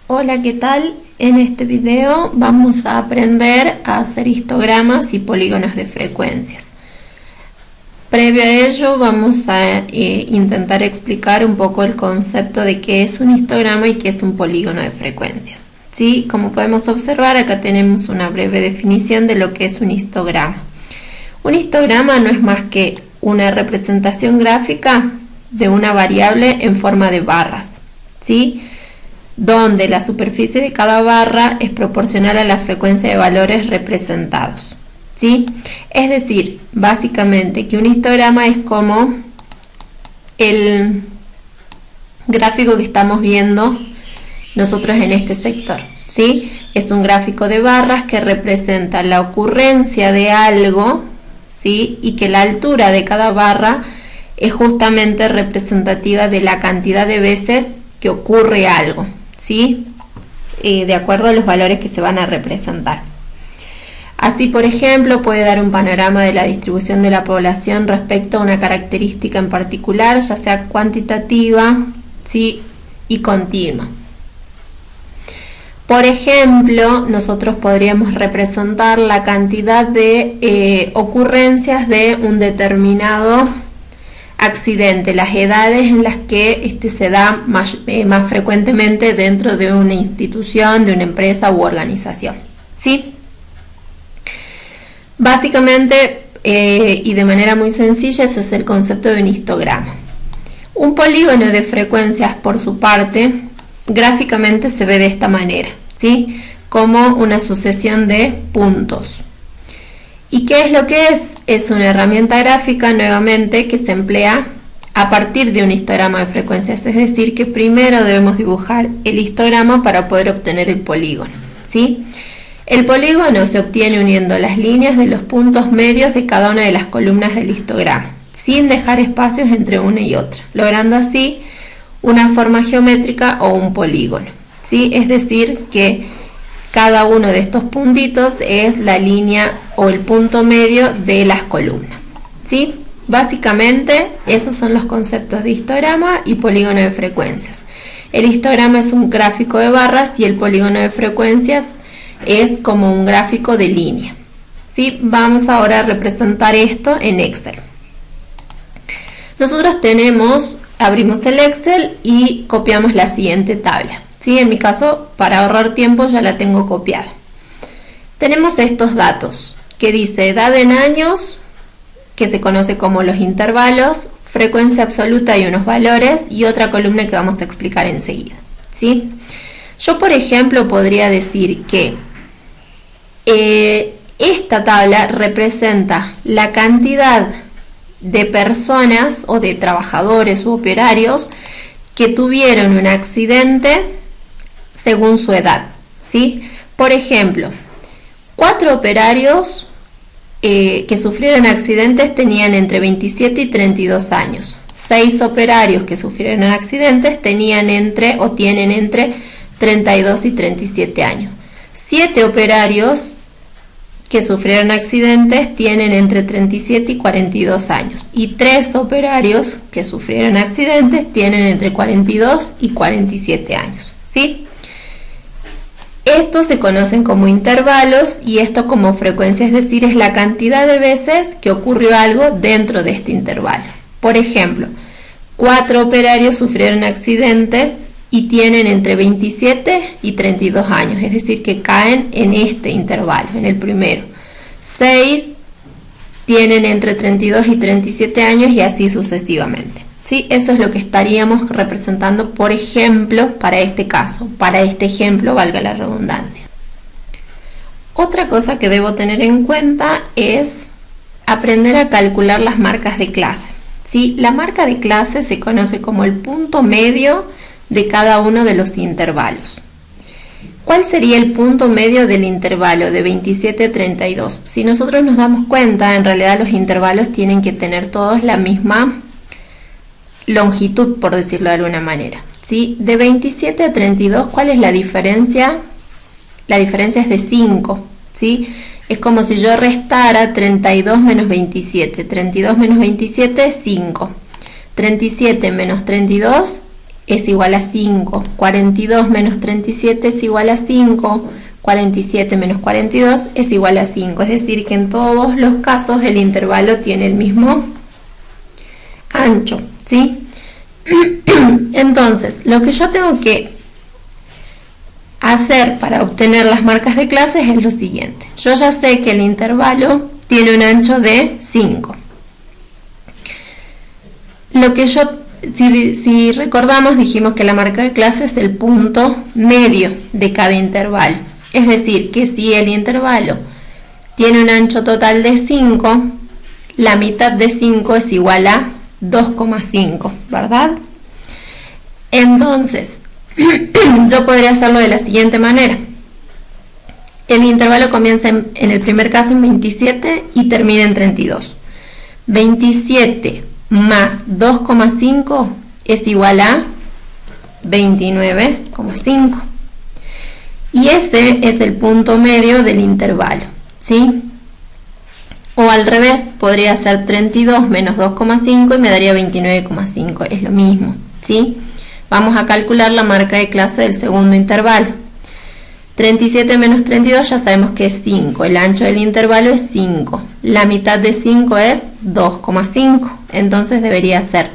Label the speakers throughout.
Speaker 1: Hola, ¿qué tal? En este video vamos a aprender a hacer histogramas y polígonos de frecuencias. Previo a ello vamos a intentar explicar un poco el concepto de qué es un histograma y qué es un polígono de frecuencias. ¿Sí? Como podemos observar, acá tenemos una breve definición de lo que es un histograma. Un histograma no es más que una representación gráfica de una variable en forma de barras, ¿sí?, donde la superficie de cada barra es proporcional a la frecuencia de valores representados, ¿sí? Es decir, básicamente que un histograma es como el gráfico que estamos viendo nosotros en este sector, ¿sí? Es un gráfico de barras que representa la ocurrencia de algo, ¿sí?, y que la altura de cada barra es justamente representativa de la cantidad de veces que ocurre algo, ¿sí? De acuerdo a los valores que se van a representar. Así, por ejemplo, puede dar un panorama de la distribución de la población respecto a una característica en particular, ya sea cuantitativa, ¿sí?, y continua. Por ejemplo, nosotros podríamos representar la cantidad de ocurrencias de un determinado accidente, las edades en las que se da más frecuentemente dentro de una institución, de una empresa u organización, ¿sí? Básicamente, y de manera muy sencilla, ese es el concepto de un histograma. Un polígono de frecuencias, por su parte, gráficamente se ve de esta manera, ¿sí?, como una sucesión de puntos. ¿Y qué es lo que es? Es una herramienta gráfica, nuevamente, que se emplea a partir de un histograma de frecuencias, es decir, que primero debemos dibujar el histograma para poder obtener el polígono, ¿sí? El polígono se obtiene uniendo las líneas de los puntos medios de cada una de las columnas del histograma, sin dejar espacios entre una y otra, logrando así una forma geométrica o un polígono, ¿sí? Es decir, que cada uno de estos puntitos es la línea o el punto medio de las columnas, ¿sí? Básicamente, esos son los conceptos de histograma y polígono de frecuencias. El histograma es un gráfico de barras y el polígono de frecuencias es como un gráfico de línea, ¿sí? Vamos ahora a representar esto en Excel. Nosotros abrimos el Excel y copiamos la siguiente tabla. ¿Sí? En mi caso, para ahorrar tiempo, ya la tengo copiada. Tenemos estos datos, que dice edad en años, que se conoce como los intervalos, frecuencia absoluta y unos valores, y otra columna que vamos a explicar enseguida, ¿sí? Yo, por ejemplo, podría decir que esta tabla representa la cantidad de personas o de trabajadores u operarios que tuvieron un accidente según su edad, ¿sí? Por ejemplo, 4 operarios que sufrieron accidentes tenían entre 27 y 32 años. 6 operarios que sufrieron accidentes tienen entre 32 y 37 años. 7 operarios que sufrieron accidentes tienen entre 37 y 42 años. Y 3 operarios que sufrieron accidentes tienen entre 42 y 47 años, ¿sí? Estos se conocen como intervalos y esto como frecuencia, es decir, es la cantidad de veces que ocurrió algo dentro de este intervalo. Por ejemplo, 4 operarios sufrieron accidentes y tienen entre 27 y 32 años, es decir, que caen en este intervalo, en el primero. 6 tienen entre 32 y 37 años y así sucesivamente. ¿Sí? Eso es lo que estaríamos representando, por ejemplo, para este caso, para este ejemplo, valga la redundancia. Otra cosa que debo tener en cuenta es aprender a calcular las marcas de clase, ¿sí? La marca de clase se conoce como el punto medio de cada uno de los intervalos. ¿Cuál sería el punto medio del intervalo de 27 a 32? Si nosotros nos damos cuenta, en realidad los intervalos tienen que tener todos la misma longitud, por decirlo de alguna manera, ¿sí? De 27 a 32, ¿cuál es la diferencia? La diferencia es de 5, ¿sí? Es como si yo restara 32 menos 27. 32 menos 27 es 5. 37 menos 32 es igual a 5, 42 menos 37 es igual a 5, 47 menos 42 es igual a 5, es decir que en todos los casos el intervalo tiene el mismo ancho, ¿sí? Entonces, lo que yo tengo que hacer para obtener las marcas de clases es lo siguiente. Yo ya sé que el intervalo tiene un ancho de 5. Lo que yo, si recordamos, dijimos que la marca de clase es el punto medio de cada intervalo. Es decir, que si el intervalo tiene un ancho total de 5, la mitad de 5 es igual a 2,5, ¿verdad? Entonces, yo podría hacerlo de la siguiente manera. El intervalo comienza en el primer caso en 27 y termina en 32. 27 más 2,5 es igual a 29,5. Y ese es el punto medio del intervalo, ¿sí? O al revés, podría ser 32 menos 2,5 y me daría 29,5. Es lo mismo, ¿sí? Vamos a calcular la marca de clase del segundo intervalo. 37 menos 32 ya sabemos que es 5. El ancho del intervalo es 5. La mitad de 5 es 2,5. Entonces debería ser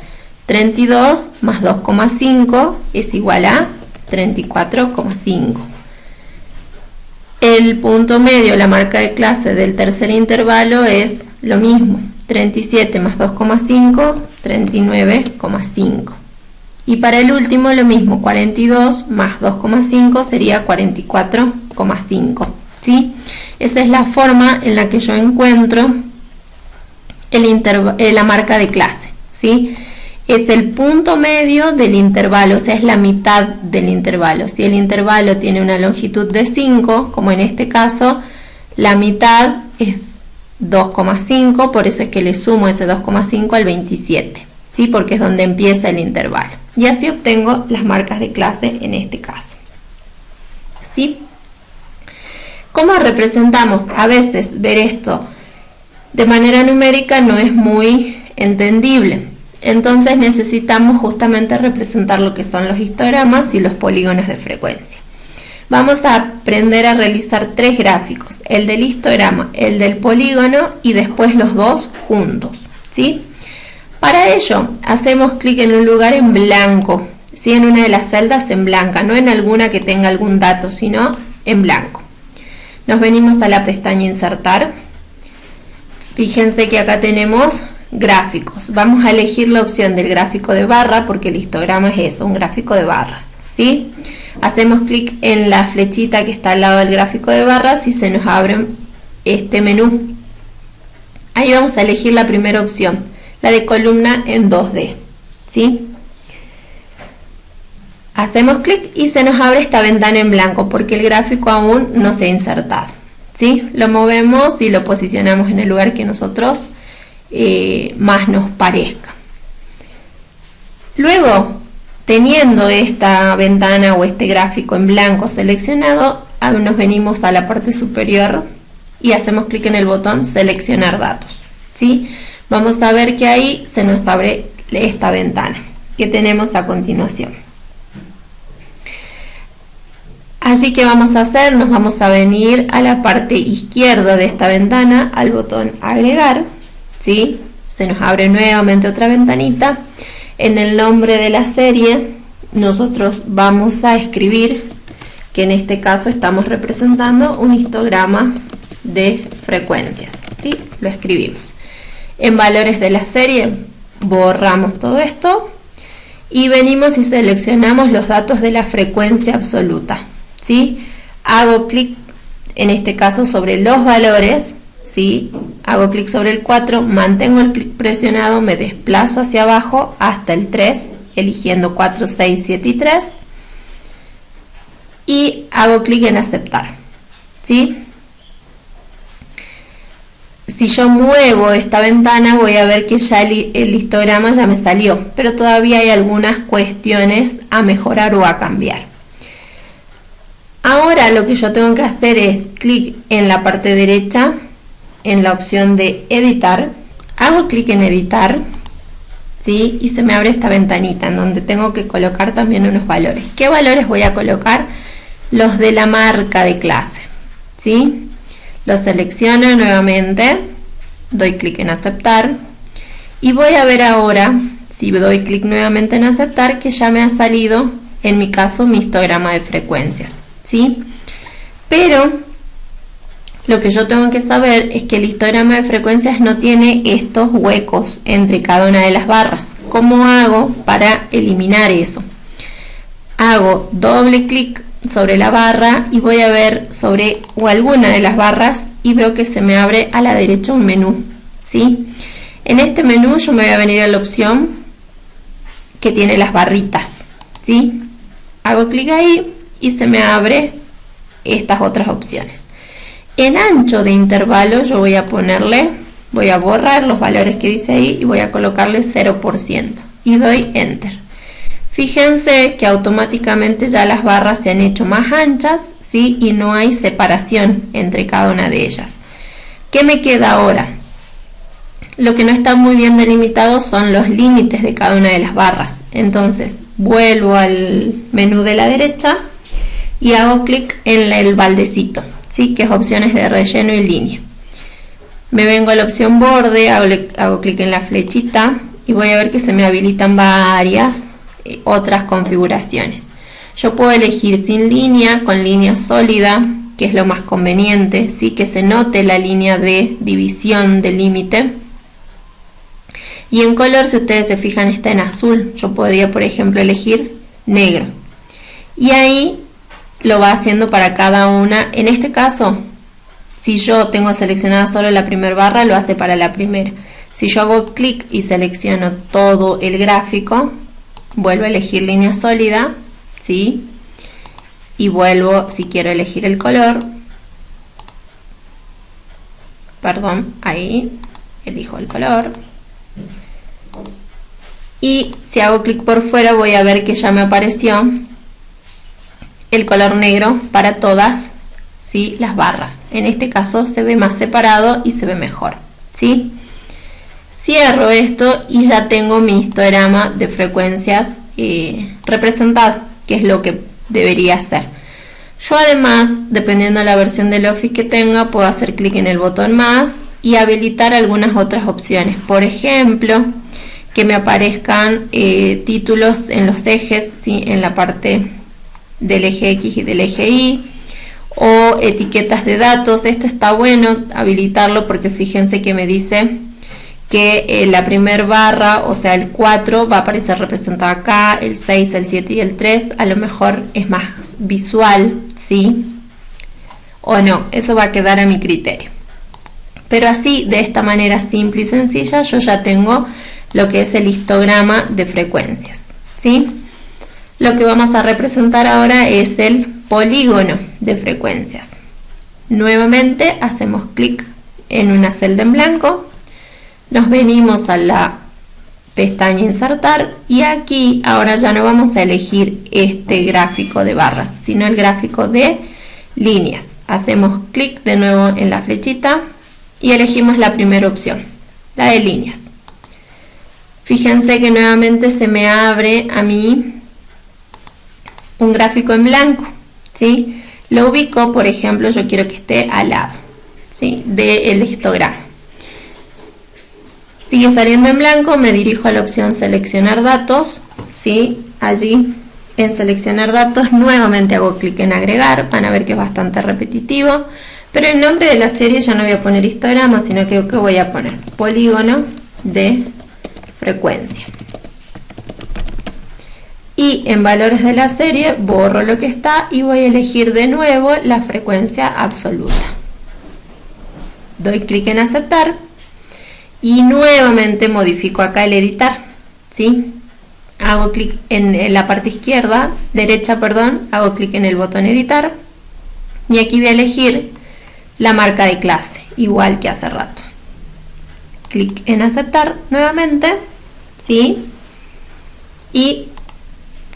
Speaker 1: 32 más 2,5 es igual a 34,5. El punto medio, la marca de clase del tercer intervalo es lo mismo. 37 más 2,5, 39,5. Y para el último lo mismo, 42 más 2,5 sería 44,5, ¿sí? Esa es la forma en la que yo encuentro la marca de clase, ¿sí? Es el punto medio del intervalo, o sea, es la mitad del intervalo. Si el intervalo tiene una longitud de 5, como en este caso, la mitad es 2,5, por eso es que le sumo ese 2,5 al 27, ¿sí? Porque es donde empieza el intervalo. Y así obtengo las marcas de clase en este caso, ¿sí? ¿Cómo representamos? A veces ver esto de manera numérica no es muy entendible. Entonces necesitamos justamente representar lo que son los histogramas y los polígonos de frecuencia. Vamos a aprender a realizar 3 gráficos, el del histograma, el del polígono y después los dos juntos, ¿sí? Para ello hacemos clic en un lugar en blanco, ¿sí? En una de las celdas en blanca, no en alguna que tenga algún dato, sino en blanco. Nos venimos a la pestaña Insertar. Fíjense que acá tenemos gráficos. Vamos a elegir la opción del gráfico de barra porque el histograma es eso, un gráfico de barras, ¿sí? Hacemos clic en la flechita que está al lado del gráfico de barras y se nos abre este menú. Ahí vamos a elegir la primera opción, la de columna en 2D, ¿sí? Hacemos clic y se nos abre esta ventana en blanco porque el gráfico aún no se ha insertado, ¿sí? Lo movemos y lo posicionamos en el lugar que nosotros más nos parezca. Luego, teniendo esta ventana o este gráfico en blanco seleccionado, nos venimos a la parte superior y hacemos clic en el botón Seleccionar datos, ¿sí? Vamos a ver que ahí se nos abre esta ventana que tenemos a continuación. Allí que vamos a hacer, nos vamos a venir a la parte izquierda de esta ventana, al botón Agregar, ¿sí? Se nos abre nuevamente otra ventanita. En el nombre de la serie nosotros vamos a escribir que en este caso estamos representando un histograma de frecuencias, ¿sí? Lo escribimos. En valores de la serie borramos todo esto y venimos y seleccionamos los datos de la frecuencia absoluta, ¿sí? Hago clic en este caso sobre los valores, ¿sí? Hago clic sobre el 4, mantengo el clic presionado, me desplazo hacia abajo hasta el 3, eligiendo 4, 6, 7 y 3 y hago clic en aceptar, ¿sí? Si yo muevo esta ventana voy a ver que ya el histograma ya me salió, pero todavía hay algunas cuestiones a mejorar o a cambiar. Ahora lo que yo tengo que hacer es clic en la parte derecha, en la opción de editar, hago clic en editar ¿sí? Y se me abre esta ventanita en donde tengo que colocar también unos valores. ¿Qué valores voy a colocar? Los de la marca de clase, ¿sí? Lo selecciono nuevamente, doy clic en aceptar y voy a ver ahora, si doy clic nuevamente en aceptar, que ya me ha salido, en mi caso, mi histograma de frecuencias, ¿sí? Pero lo que yo tengo que saber es que el histograma de frecuencias no tiene estos huecos entre cada una de las barras. ¿Cómo hago para eliminar eso? Hago doble clic sobre la barra y voy a ver sobre o alguna de las barras y veo que se me abre a la derecha un menú, ¿sí? En este menú yo me voy a venir a la opción que tiene las barritas, ¿sí? Hago clic ahí y se me abre estas otras opciones. En ancho de intervalo yo voy a borrar los valores que dice ahí y voy a colocarle 0% y doy enter. Fíjense que automáticamente ya las barras se han hecho más anchas, ¿sí? Y no hay separación entre cada una de ellas. ¿Qué me queda ahora? Lo que no está muy bien delimitado son los límites de cada una de las barras. Entonces vuelvo al menú de la derecha y hago clic en el baldecito, ¿sí? Que es opciones de relleno y línea. Me vengo a la opción borde, hago clic en la flechita y voy a ver que se me habilitan varias otras configuraciones. Yo puedo elegir sin línea, con línea sólida, que es lo más conveniente, ¿sí? Que se note la línea de división del límite. Y en color, si ustedes se fijan, está en azul. Yo podría, por ejemplo, elegir negro. Y ahí lo va haciendo para cada una. En este caso, si yo tengo seleccionada solo la primera barra, lo hace para la primera. Si yo hago clic y selecciono todo el gráfico, vuelvo a elegir línea sólida, ¿sí? Y vuelvo, si quiero elegir el color, perdón, ahí elijo el color. Y si hago clic por fuera voy a ver que ya me apareció el color negro para todas, ¿sí? Las barras. En este caso se ve más separado y se ve mejor, ¿sí? Cierro esto y ya tengo mi histograma de frecuencias representado, que es lo que debería hacer. Yo además, dependiendo de la versión del Office que tenga, puedo hacer clic en el botón más y habilitar algunas otras opciones. Por ejemplo, que me aparezcan títulos en los ejes, ¿sí? En la parte del eje X y del eje Y, o etiquetas de datos. Esto está bueno habilitarlo porque fíjense que me dice que la primera barra, o sea el 4, va a aparecer representado acá, el 6, el 7 y el 3, a lo mejor es más visual, ¿sí? O no, eso va a quedar a mi criterio. Pero así, de esta manera simple y sencilla, yo ya tengo lo que es el histograma de frecuencias, ¿sí? Lo que vamos a representar ahora es el polígono de frecuencias. Nuevamente hacemos clic en una celda en blanco, nos venimos a la pestaña insertar y aquí ahora ya no vamos a elegir este gráfico de barras, sino el gráfico de líneas. Hacemos clic de nuevo en la flechita y elegimos la primera opción, la de líneas. Fíjense que nuevamente se me abre a mí un gráfico en blanco, ¿sí? Lo ubico, por ejemplo, yo quiero que esté al lado, ¿sí? Del histograma. Sigue saliendo en blanco, me dirijo a la opción seleccionar datos, ¿sí? Allí en seleccionar datos nuevamente hago clic en agregar, van a ver que es bastante repetitivo, pero el nombre de la serie ya no voy a poner histograma, sino que voy a poner polígono de frecuencia. Y en valores de la serie borro lo que está y voy a elegir de nuevo la frecuencia absoluta. Doy clic en aceptar y nuevamente modifico acá el editar, ¿sí? Hago clic en la parte derecha, hago clic en el botón editar y aquí voy a elegir la marca de clase, igual que hace rato. Clic en aceptar nuevamente, ¿sí? Y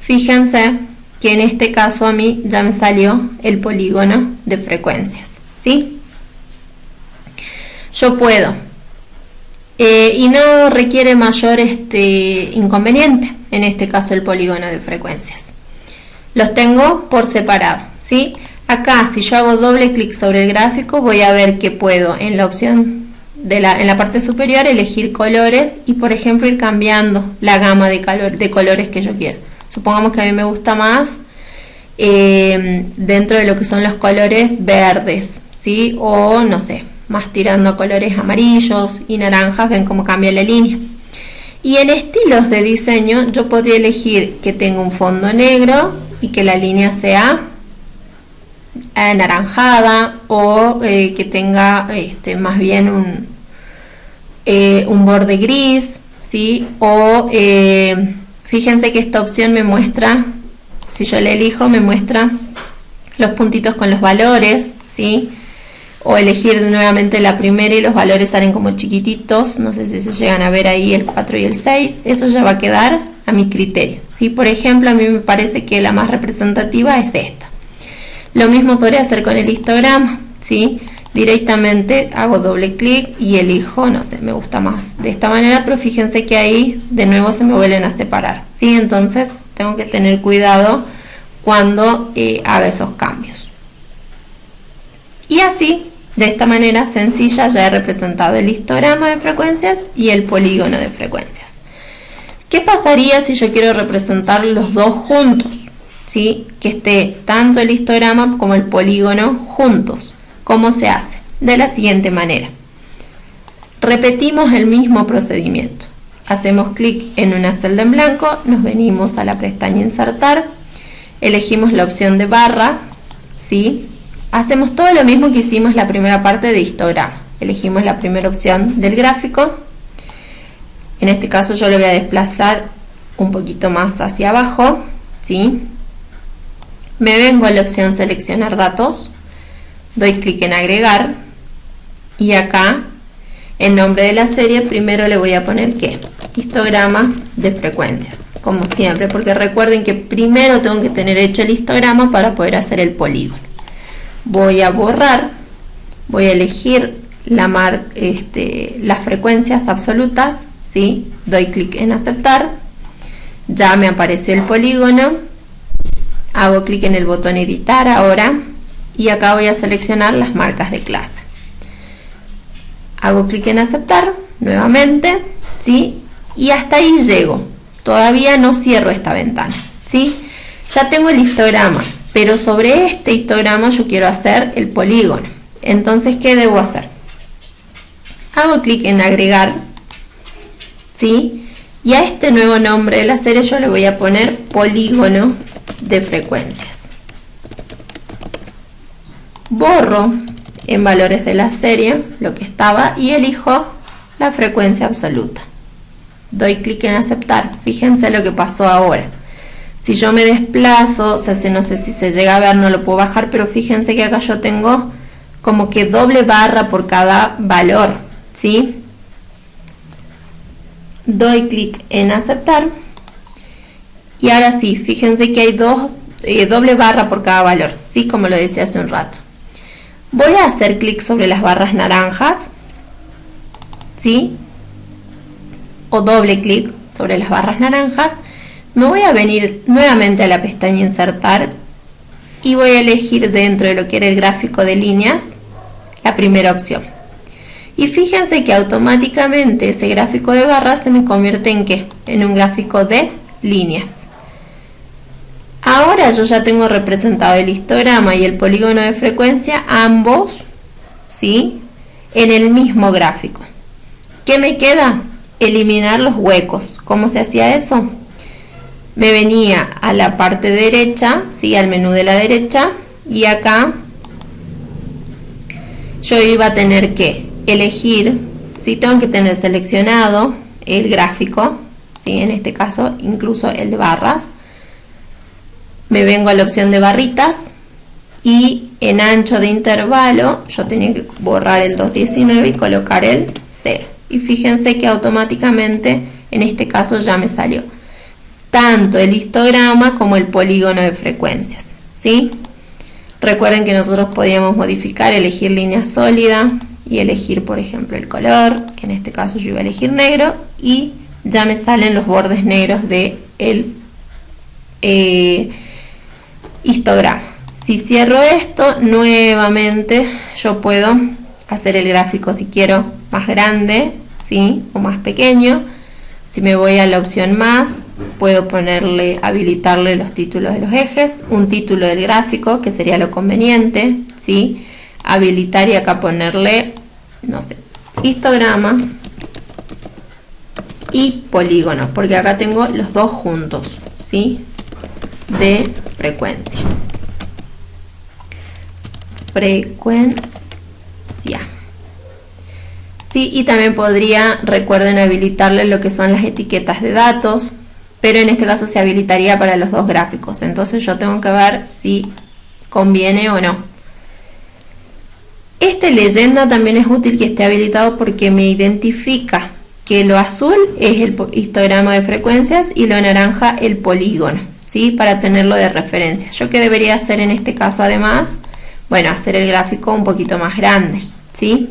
Speaker 1: fíjense que en este caso a mí ya me salió el polígono de frecuencias, ¿sí? Yo puedo y no requiere mayor inconveniente, en este caso el polígono de frecuencias. Los tengo por separado, ¿sí? Acá, si yo hago doble clic sobre el gráfico, voy a ver que puedo en la opción en la parte superior elegir colores y, por ejemplo, ir cambiando la gama de colores que yo quiero. Supongamos que a mí me gusta más dentro de lo que son los colores verdes, ¿sí? O no sé, más tirando a colores amarillos y naranjas. Ven cómo cambia la línea. Y en estilos de diseño yo podría elegir que tenga un fondo negro y que la línea sea anaranjada, o que tenga más bien un borde gris, ¿sí? O fíjense que esta opción me muestra, si yo la elijo, me muestra los puntitos con los valores, ¿sí? O elegir nuevamente la primera y los valores salen como chiquititos, no sé si se llegan a ver ahí el 4 y el 6, eso ya va a quedar a mi criterio, ¿sí? Por ejemplo, a mí me parece que la más representativa es esta. Lo mismo podría hacer con el histograma, ¿sí? Directamente hago doble clic y elijo, no sé, me gusta más de esta manera, pero fíjense que ahí de nuevo se me vuelven a separar, ¿sí? Entonces tengo que tener cuidado cuando haga esos cambios. Y así, de esta manera sencilla, ya he representado el histograma de frecuencias y el polígono de frecuencias. ¿Qué pasaría si yo quiero representar los dos juntos? ¿Sí? Que esté tanto el histograma como el polígono juntos. ¿Cómo se hace? De la siguiente manera. Repetimos el mismo procedimiento. Hacemos clic en una celda en blanco, nos venimos a la pestaña Insertar, elegimos la opción de barra, ¿sí? Hacemos todo lo mismo que hicimos la primera parte de histograma. Elegimos la primera opción del gráfico. En este caso yo lo voy a desplazar un poquito más hacia abajo, ¿sí? Me vengo a la opción seleccionar datos, doy clic en agregar y acá el nombre de la serie primero le voy a poner ¿qué? Histograma de frecuencias, como siempre, porque recuerden que primero tengo que tener hecho el histograma para poder hacer el polígono. Voy a borrar, voy a elegir las frecuencias absolutas, ¿sí? Doy clic en aceptar, ya me apareció el polígono, hago clic en el botón editar ahora y acá voy a seleccionar las marcas de clase. Hago clic en aceptar nuevamente, ¿sí? Y hasta ahí llego, todavía no cierro esta ventana, ¿sí? Ya tengo el histograma, pero sobre este histograma yo quiero hacer el polígono. Entonces, ¿qué debo hacer? Hago clic en agregar, ¿sí? Y a este nuevo nombre de la serie yo le voy a poner polígono de frecuencias. Borro en valores de la serie lo que estaba y elijo la frecuencia absoluta. Doy clic en aceptar. Fíjense lo que pasó ahora. Si yo me desplazo, no sé si se llega a ver, no lo puedo bajar, pero fíjense que acá yo tengo como que doble barra por cada valor, ¿sí? Doy clic en aceptar y ahora sí, fíjense que hay doble barra por cada valor, ¿sí? Como lo decía hace un rato. Voy a hacer clic sobre las barras naranjas, ¿sí? O doble clic sobre las barras naranjas. Me voy a venir nuevamente a la pestaña Insertar y voy a elegir dentro de lo que era el gráfico de líneas la primera opción. Y fíjense que automáticamente ese gráfico de barras se me convierte en ¿qué? En un gráfico de líneas. Ahora yo ya tengo representado el histograma y el polígono de frecuencia, ambos, ¿sí? En el mismo gráfico. ¿Qué me queda? Eliminar los huecos. ¿Cómo se hacía eso? Me venía a la parte derecha, ¿sí? Al menú de la derecha, y acá yo iba a tener que elegir, ¿sí? Tengo que tener seleccionado el gráfico, ¿sí? En este caso incluso el de barras. Me vengo a la opción de barritas y en ancho de intervalo yo tenía que borrar el 219 y colocar el 0. Y fíjense que automáticamente en este caso ya me salió tanto el histograma como el polígono de frecuencias, ¿sí? Recuerden que nosotros podíamos modificar, elegir línea sólida, y elegir, por ejemplo, el color, que en este caso yo voy a elegir negro, y ya me salen los bordes negros de el histograma. Si cierro esto, nuevamente yo puedo hacer el gráfico si quiero más grande, ¿sí? O más pequeño. Si me voy a la opción más, puedo habilitarle los títulos de los ejes, un título del gráfico, que sería lo conveniente, ¿sí? Habilitar y acá ponerle, no sé, histograma y polígono, porque acá tengo los dos juntos, ¿sí? De frecuencia. Sí, y también podría, recuerden, habilitarle lo que son las etiquetas de datos, pero en este caso se habilitaría para los dos gráficos, entonces yo tengo que ver si conviene o no. Este leyenda también es útil que esté habilitado porque me identifica que lo azul es el histograma de frecuencias y lo naranja el polígono, ¿sí? Para tenerlo de referencia. ¿Yo qué debería hacer en este caso además? Bueno, hacer el gráfico un poquito más grande, ¿sí?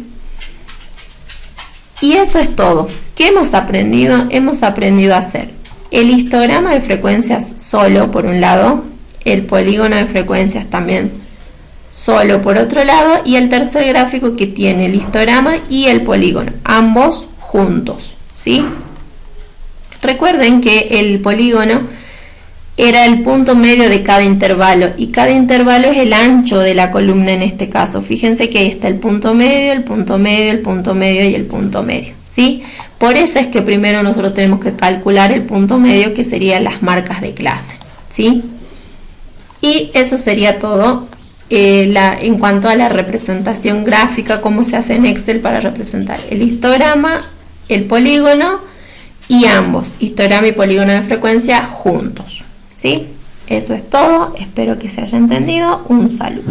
Speaker 1: Y eso es todo. ¿Qué hemos aprendido? Hemos aprendido a hacer el histograma de frecuencias solo por un lado, el polígono de frecuencias también solo por otro lado, y el tercer gráfico que tiene el histograma y el polígono, ambos juntos, ¿sí? Recuerden que el polígono era el punto medio de cada intervalo, y cada intervalo es el ancho de la columna en este caso. Fíjense que ahí está el punto medio, el punto medio, el punto medio y el punto medio, ¿sí? Por eso es que primero nosotros tenemos que calcular el punto medio, que serían las marcas de clase, ¿sí? Y eso sería todo en cuanto a la representación gráfica, cómo se hace en Excel para representar el histograma, el polígono y ambos, histograma y polígono de frecuencia juntos, ¿sí? Eso es todo, espero que se haya entendido. Un saludo.